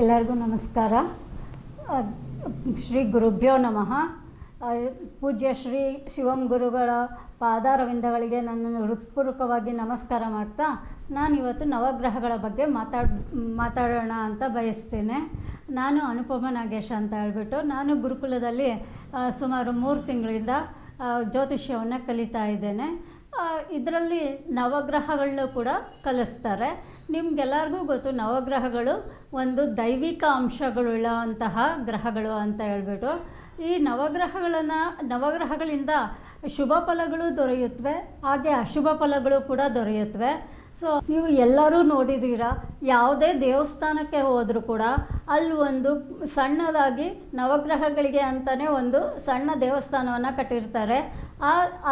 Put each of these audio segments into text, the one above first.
ಎಲ್ಲರಿಗೂ ನಮಸ್ಕಾರ. ಶ್ರೀ ಗುರುಭ್ಯೋ ನಮಃ. ಪೂಜ್ಯ ಶ್ರೀ ಶಿವಂ ಗುರುಗಳ ಪಾದಾರವಿಂದಗಳಿಗೆ ನನ್ನನ್ನು ಹೃತ್ಪೂರ್ವಕವಾಗಿ ನಮಸ್ಕಾರ ಮಾಡ್ತಾ ನಾನಿವತ್ತು ನವಗ್ರಹಗಳ ಬಗ್ಗೆ ಮಾತಾಡೋಣ ಅಂತ ಬಯಸ್ತೇನೆ. ನಾನು ಅನುಪಮ ನಾಗೇಶ ಅಂತ ಹೇಳ್ಬಿಟ್ಟು ನಾನು ಗುರುಕುಲದಲ್ಲಿ ಸುಮಾರು 3 ತಿಂಗಳಿಂದ ಜ್ಯೋತಿಷ್ಯವನ್ನು ಕಲಿತಾ ಇದ್ದೇನೆ. ಇದರಲ್ಲಿ ನವಗ್ರಹಗಳನ್ನೂ ಕೂಡ ಕಲಿಸ್ತಾರೆ. ನಿಮಗೆಲ್ಲರಿಗೂ ಗೊತ್ತು, ನವಗ್ರಹಗಳು ಒಂದು ದೈವಿಕ ಅಂಶಗಳುಳ್ಳಂತಹ ಗ್ರಹಗಳು ಅಂತ ಹೇಳ್ಬಿಟ್ಟು. ಈ ನವಗ್ರಹಗಳಿಂದ ಶುಭ ಫಲಗಳು ದೊರೆಯುತ್ತವೆ, ಹಾಗೆ ಅಶುಭ ಫಲಗಳು ಕೂಡ ದೊರೆಯುತ್ತವೆ. ಸೊ ನೀವು ಎಲ್ಲರೂ ನೋಡಿದ್ದೀರಾ, ಯಾವುದೇ ದೇವಸ್ಥಾನಕ್ಕೆ ಹೋದರೂ ಕೂಡ ಅಲ್ಲಿ ಒಂದು ಸಣ್ಣದಾಗಿ ನವಗ್ರಹಗಳಿಗೆ ಅಂತಲೇ ಒಂದು ಸಣ್ಣ ದೇವಸ್ಥಾನವನ್ನು ಕಟ್ಟಿರ್ತಾರೆ.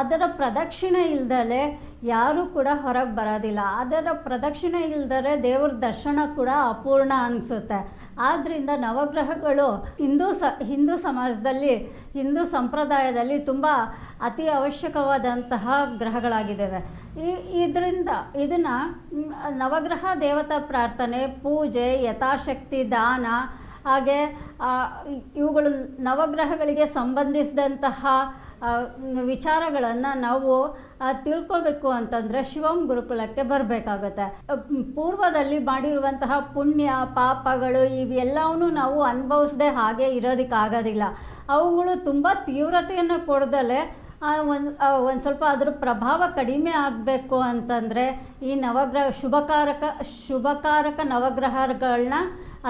ಅದರ ಪ್ರದಕ್ಷಿಣೆ ಇಲ್ದಲೆ ಯಾರೂ ಕೂಡ ಹೊರಗೆ ಬರೋದಿಲ್ಲ. ಅದರ ಪ್ರದಕ್ಷಿಣೆ ಇಲ್ದರೆ ದೇವ್ರ ದರ್ಶನ ಕೂಡ ಅಪೂರ್ಣ ಅನಿಸುತ್ತೆ. ಆದ್ದರಿಂದ ನವಗ್ರಹಗಳು ಹಿಂದೂ ಸಮಾಜದಲ್ಲಿ, ಹಿಂದೂ ಸಂಪ್ರದಾಯದಲ್ಲಿ ತುಂಬ ಅತಿ ಅವಶ್ಯಕವಾದಂತಹ ಗ್ರಹಗಳಾಗಿದ್ದಾವೆ. ಇದನ್ನು ನವಗ್ರಹ ದೇವತಾ ಪ್ರಾರ್ಥನೆ, ಪೂಜೆ, ಯಥಾಶಕ್ತಿ ದಾನ, ಹಾಗೆ ಇವುಗಳು ನವಗ್ರಹಗಳಿಗೆ ಸಂಬಂಧಿಸಿದಂತಹ ವಿಚಾರಗಳನ್ನು ನಾವು ತಿಳ್ಕೊಳ್ಬೇಕು ಅಂತಂದರೆ ಶಿವಂ ಗುರುಕುಲಕ್ಕೆ ಬರಬೇಕಾಗತ್ತೆ. ಪೂರ್ವದಲ್ಲಿ ಮಾಡಿರುವಂತಹ ಪುಣ್ಯ ಪಾಪಗಳು ಇವೆಲ್ಲವನ್ನೂ ನಾವು ಅನುಭವಿಸದೆ ಹಾಗೆ ಇರೋದಕ್ಕಾಗೋದಿಲ್ಲ. ಅವುಗಳು ತುಂಬ ತೀವ್ರತೆಯನ್ನು ಕೊಡದಲೆ ಒಂದು ಸ್ವಲ್ಪ ಅದರ ಪ್ರಭಾವ ಕಡಿಮೆ ಆಗಬೇಕು ಅಂತಂದರೆ ಈ ಶುಭಕಾರಕ ನವಗ್ರಹಗಳನ್ನ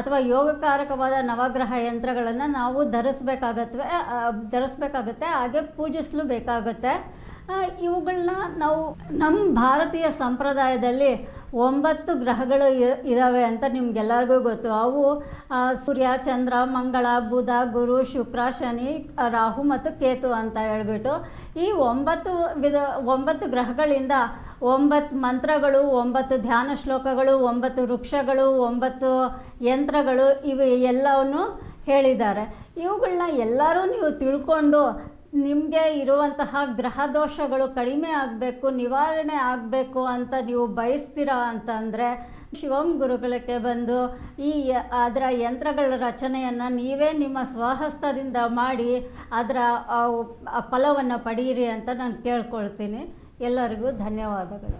ಅಥವಾ ಯೋಗಕಾರಕವಾದ ನವಗ್ರಹ ಯಂತ್ರಗಳನ್ನು ನಾವು ಧರಿಸ್ಬೇಕಾಗತ್ತೆ, ಹಾಗೆ ಪೂಜಿಸಲು ಬೇಕಾಗುತ್ತೆ. ಇವುಗಳನ್ನ ನಾವು ನಮ್ಮ ಭಾರತೀಯ ಸಂಪ್ರದಾಯದಲ್ಲಿ 9 ಗ್ರಹಗಳು ಇದ್ದಾವೆ ಅಂತ ನಿಮಗೆಲ್ಲರಿಗೂ ಗೊತ್ತು. ಅವು ಸೂರ್ಯ, ಚಂದ್ರ, ಮಂಗಳ, ಬುಧ, ಗುರು, ಶುಕ್ರ, ಶನಿ, ರಾಹು ಮತ್ತು ಕೇತು ಅಂತ ಹೇಳ್ಬಿಟ್ಟು ಈ 9 ಗ್ರಹಗಳಿಂದ 9 ಮಂತ್ರಗಳು, 9 ಧ್ಯಾನ ಶ್ಲೋಕಗಳು, 9 ವೃಕ್ಷಗಳು, 9 ಯಂತ್ರಗಳು ಇವು ಎಲ್ಲವನ್ನು ಹೇಳಿದ್ದಾರೆ. ಇವುಗಳನ್ನ ಎಲ್ಲರೂ ನೀವು ತಿಳ್ಕೊಂಡು ನಿಮಗೆ ಇರುವಂತಹ ಗ್ರಹ ದೋಷಗಳು ಕಡಿಮೆ ಆಗಬೇಕು, ನಿವಾರಣೆ ಆಗಬೇಕು ಅಂತ ನೀವು ಬಯಸ್ತೀರಾ ಅಂತಂದರೆ ಶಿವಂ ಗುರುಕುಲಕ್ಕೆ ಬಂದು ಅದರ ಯಂತ್ರಗಳ ರಚನೆಯನ್ನು ನೀವೇ ನಿಮ್ಮ ಸ್ವಹಸ್ತದಿಂದ ಮಾಡಿ ಅದರ ಫಲವನ್ನು ಪಡೆಯಿರಿ ಅಂತ ನಾನು ಕೇಳ್ಕೊಳ್ತೀನಿ. ಎಲ್ಲರಿಗೂ ಧನ್ಯವಾದಗಳು.